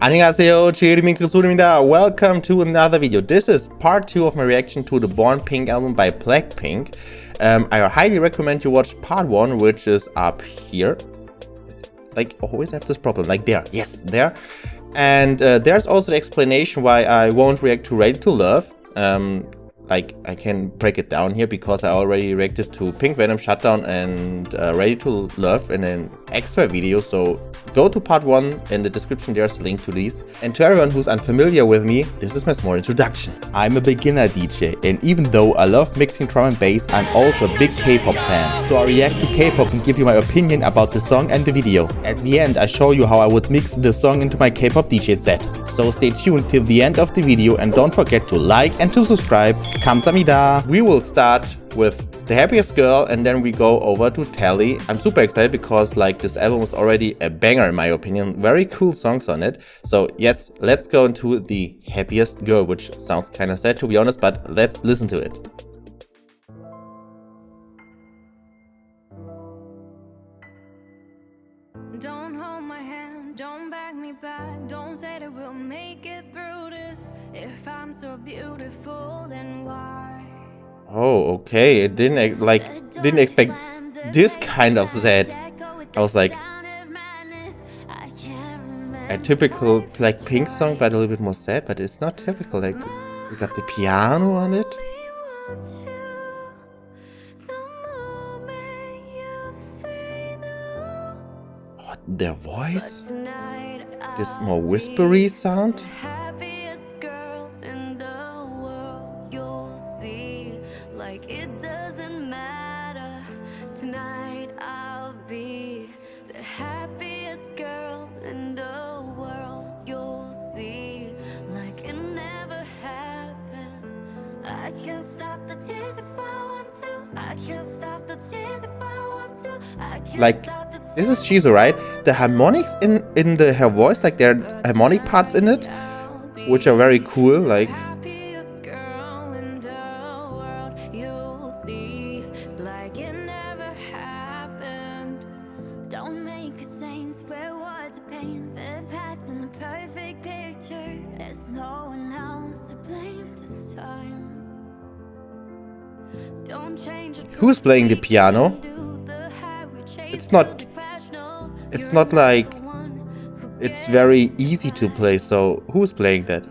안녕하세요, jennie. Welcome to another video. This is part 2 of my reaction to the Born Pink album by BLACKPINK. I highly recommend you watch part 1, which is up here. Like, always have this problem, like there, yes, there. And there's also the explanation why I won't react to Ready to Love. Like, I can break it down here because I already reacted to Pink Venom Shutdown and Ready to Love in an extra video, so go to part 1, in the description there's a link to these. And to everyone who's unfamiliar with me, this is my small introduction. I'm a beginner DJ, and even though I love mixing drum and bass, I'm also a big K-pop fan. So I react to K-pop and give you my opinion about the song and the video. At the end I show you how I would mix the song into my K-pop DJ set. So stay tuned till the end of the video and don't forget to like and to subscribe. Kamsahamnida! We will start with The Happiest Girl and then we go over to Tally. I'm super excited because like this album was already a banger in my opinion. Very cool songs on it. So yes, let's go into The Happiest Girl, which sounds kinda sad to be honest, but let's listen to it. Don't hold my hand, don't back me back, don't say that we'll make it through this. If I'm so beautiful, then why? Oh, okay. It didn't expect this kind of sad. I was like, a typical BLACKPINK song, but a little bit more sad. But it's not typical. Like, we got the piano on it. Oh, their voice. This more whispery sound. Like it doesn't matter. Tonight I'll be the happiest girl in the world. You'll see, like it never happened. I can't stop the tears if I want to. I can't stop the tears if I want to. I can't like, this is jisoo, right? The harmonics in her voice, like there are harmonic parts in it, which are very cool. Like. Don't make a saint where words are pain. They're passing the perfect picture. There's no one else to blame this time. Don't change. Who's playing the piano? It's not like it's very easy to play, so who's playing that?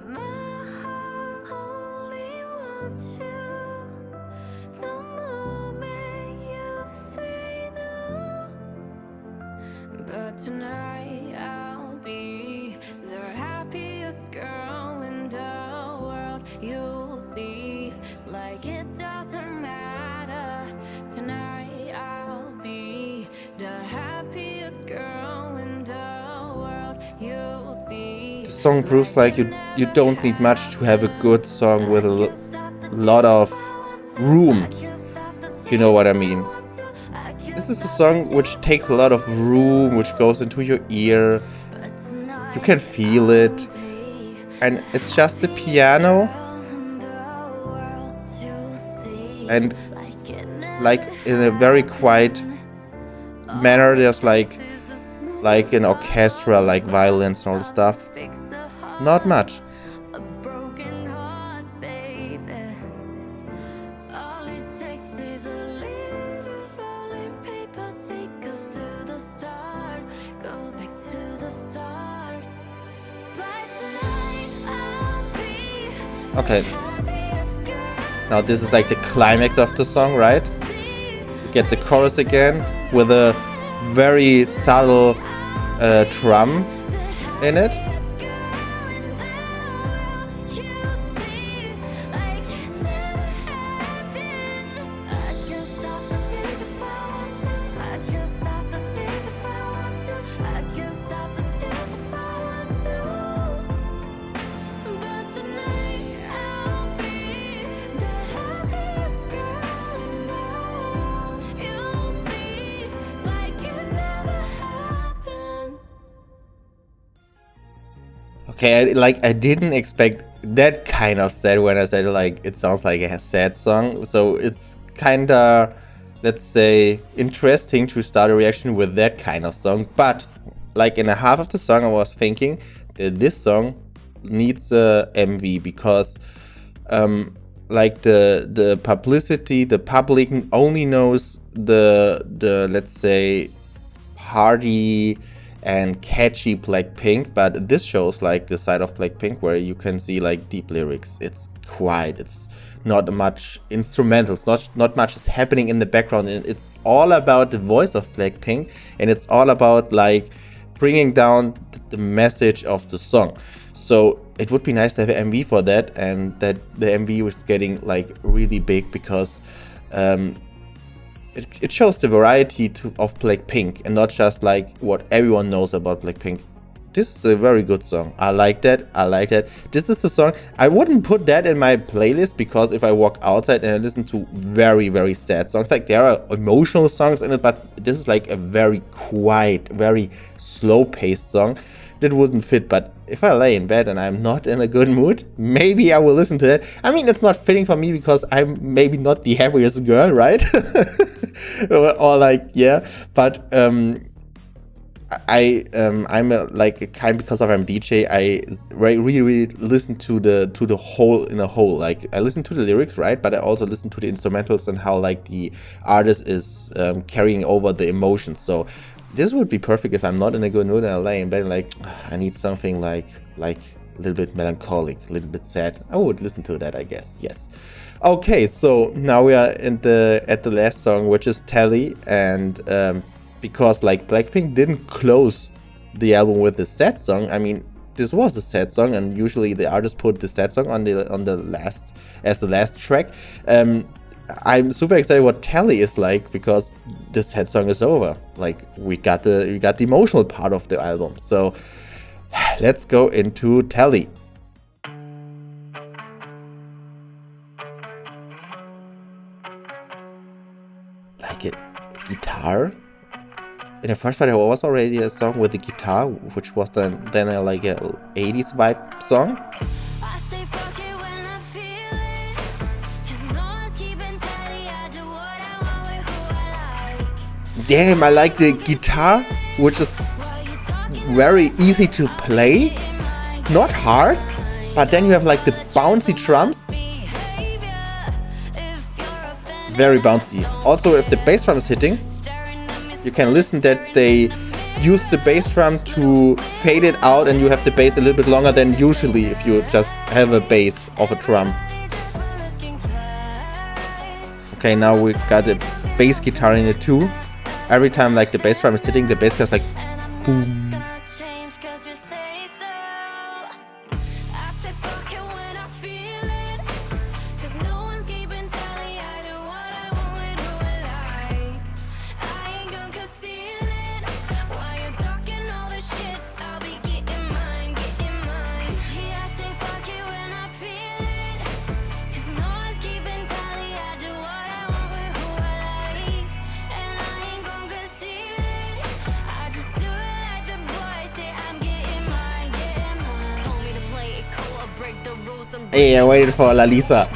But tonight I'll be the happiest girl in the world. You'll see, like it doesn't matter. Tonight I'll be the happiest girl in the world. You'll see. The song proves like you don't need much to have a good song with a lot of room. You know what I mean? This is a song which takes a lot of room, which goes into your ear. You can feel it. And it's just the piano. And like in a very quiet manner, there's like an orchestra, like violins and all the stuff. Not much. Okay, now this is like the climax of the song, right? You get the chorus again with a very subtle drum in it. Okay, I didn't expect that kind of sad when I said like it sounds like a sad song. So it's kinda, let's say, interesting to start a reaction with that kind of song. But like in a half of the song I was thinking this song needs a MV because like the publicity, the public only knows the let's say party and catchy Blackpink, but this shows like the side of Blackpink where you can see like deep lyrics. It's quiet, it's not much instrumentals, not much is happening in the background, and it's all about the voice of Blackpink, and it's all about like bringing down the message of the song. So it would be nice to have an MV for that, and that the MV was getting like really big because it shows the variety of Blackpink and not just like what everyone knows about Blackpink. This is a very good song. I like that. I like that. This is a song. I wouldn't put that in my playlist because if I walk outside and I listen to very, very sad songs, like there are emotional songs in it, but this is like a very quiet, very slow-paced song that wouldn't fit. But if I lay in bed and I'm not in a good mood, maybe I will listen to it. I mean, it's not fitting for me because I'm maybe not the happiest girl, right? or like, yeah, but I'm like a kind, because of I'm DJ, I really listen to the whole in a whole. Like I listen to the lyrics, right, but I also listen to the instrumentals and how like the artist is carrying over the emotions. So this would be perfect if I'm not in a good mood and I lay in bed and like I need something like a little bit melancholic, a little bit sad. I would listen to that, I guess. Yes. Okay, so now we are at the last song, which is Tally, and because like Blackpink didn't close the album with a sad song. I mean, this was a sad song, and usually the artist put the sad song on the last as the last track. I'm super excited what Tally is like because this sad song is over. Like we got the emotional part of the album. So let's go into Tally. Like a guitar. In the first part, there was already a song with the guitar, which was then like a 80s vibe song. Damn, I like the guitar, which is very easy to play, not hard, but then you have like the bouncy drums. Very bouncy. Also, if the bass drum is hitting, you can listen that they use the bass drum to fade it out, and you have the bass a little bit longer than usually if you just have a bass of a drum. Okay, now we got a bass guitar in it too. Every time like the bass drum is hitting, the bass goes like boom. Hey, I waited for La Lisa.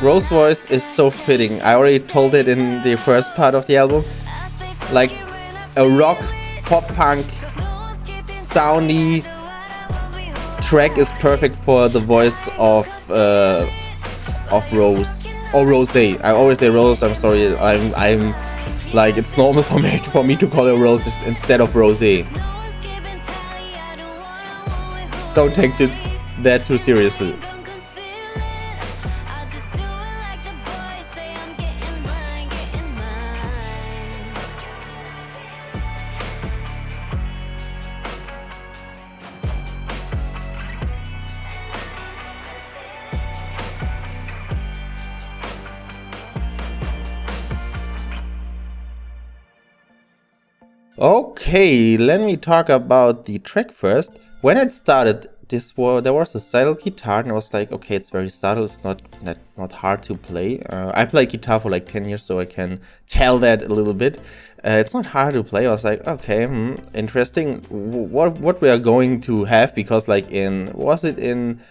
Rose voice is so fitting. I already told it in the first part of the album. Like a rock, pop punk, soundy track is perfect for the voice of Rose or Rose. I always say Rose. I'm sorry. I'm like it's normal for me to call her Rose instead of Rose. Don't take that too seriously. Okay, let me talk about the track first. When it started, there was a subtle guitar, and I was like, okay, it's very subtle. It's not hard to play. I played guitar for like 10 years, so I can tell that a little bit. It's not hard to play. I was like, okay, interesting. What we are going to have, because like was it in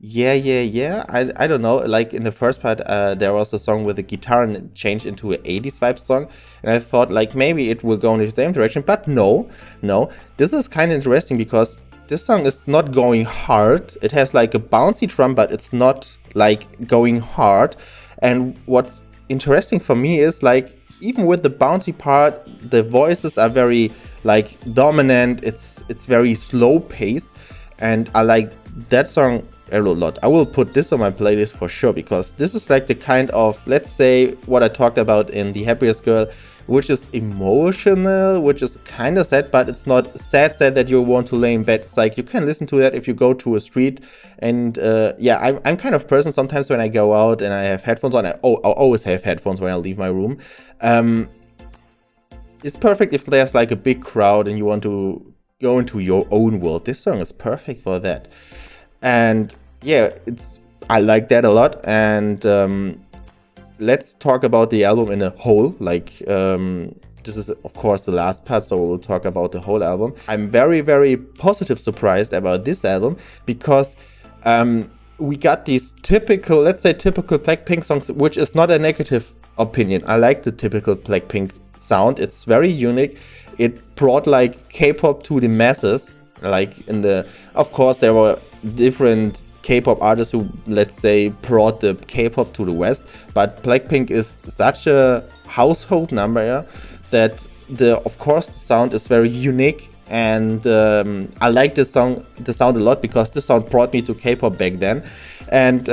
yeah. I don't know. Like in the first part, there was a song with a guitar and it changed into an 80s vibe song. And I thought like maybe it will go in the same direction. But no. This is kind of interesting because this song is not going hard. It has like a bouncy drum, but it's not like going hard. And what's interesting for me is like, even with the bouncy part, the voices are very like dominant. It's very slow paced. And I like that song a lot. I will put this on my playlist for sure, because this is like the kind of, let's say, what I talked about in the Happiest Girl, which is emotional, which is kind of sad, but it's not sad that you want to lay in bed. It's like you can listen to that if you go to a street. And yeah, I'm kind of person sometimes when I go out and I have headphones on. I always have headphones when I leave my room. It's perfect if there's like a big crowd and you want to go into your own world. This song is perfect for that. And yeah, I like that a lot. And let's talk about the album in a whole. Like this is of course the last part, so we'll talk about the whole album. I'm very, very positive surprised about this album, because we got these typical, let's say typical Blackpink songs, which is not a negative opinion. I like the typical Blackpink sound. It's very unique. It brought like K-pop to the masses. Like of course there were different K-pop artists who, let's say, brought the K-pop to the West, but Blackpink is such a household number, yeah, that of course the sound is very unique. And I like the sound a lot, because this sound brought me to K-pop back then. And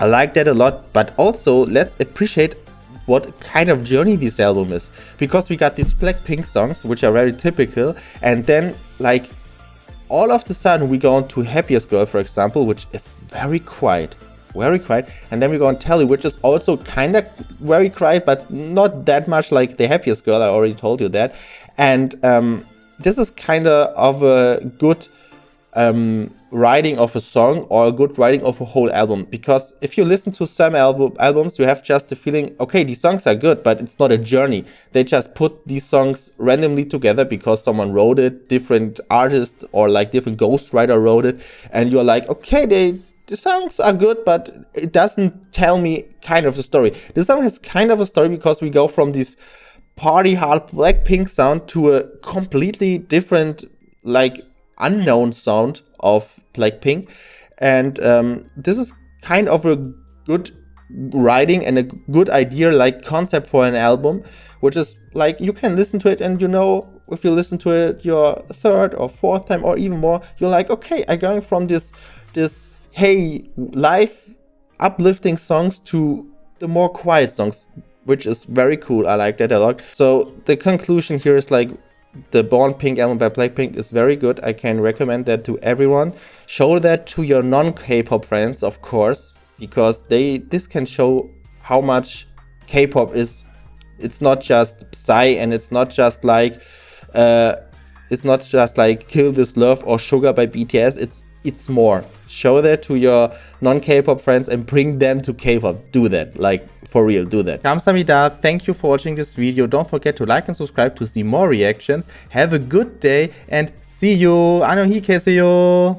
I like that a lot. But also let's appreciate what kind of journey this album is, because we got these Blackpink songs which are very typical, and then like all of the sudden we go on to Happiest Girl, for example, which is very quiet, and then we go on Telly, which is also kind of very quiet, but not that much like the Happiest Girl. I already told you that. And this is kind of a good writing of a song, or a good writing of a whole album, because if you listen to some albums, you have just the feeling, okay, these songs are good, but it's not a journey. They just put these songs randomly together because someone wrote it, different artists or like different ghostwriter wrote it, and you're like, okay, the songs are good, but it doesn't tell me kind of the story. This song has kind of a story, because we go from this party hard Blackpink sound to a completely different, like unknown sound of Blackpink. And this is kind of a good writing and a good idea, like concept for an album, which is like you can listen to it, and you know, if you listen to it your third or fourth time or even more, you're like, okay, I'm going from this hey life uplifting songs to the more quiet songs, which is very cool. I like that a lot. So the conclusion here is like, the Born Pink album by Blackpink is very good. I can recommend that to everyone. Show that to your non-K-pop friends, of course, because this can show how much K-pop is. It's not just Psy, and it's not just like Kill This Love or Sugar by BTS. It's more. Show that to your non-K-pop friends and bring them to K-pop. Do that, like for real, do that. 감사합니다. Thank you for watching this video. Don't forget to like and subscribe to see more reactions. Have a good day and see you. 안녕히 계세요.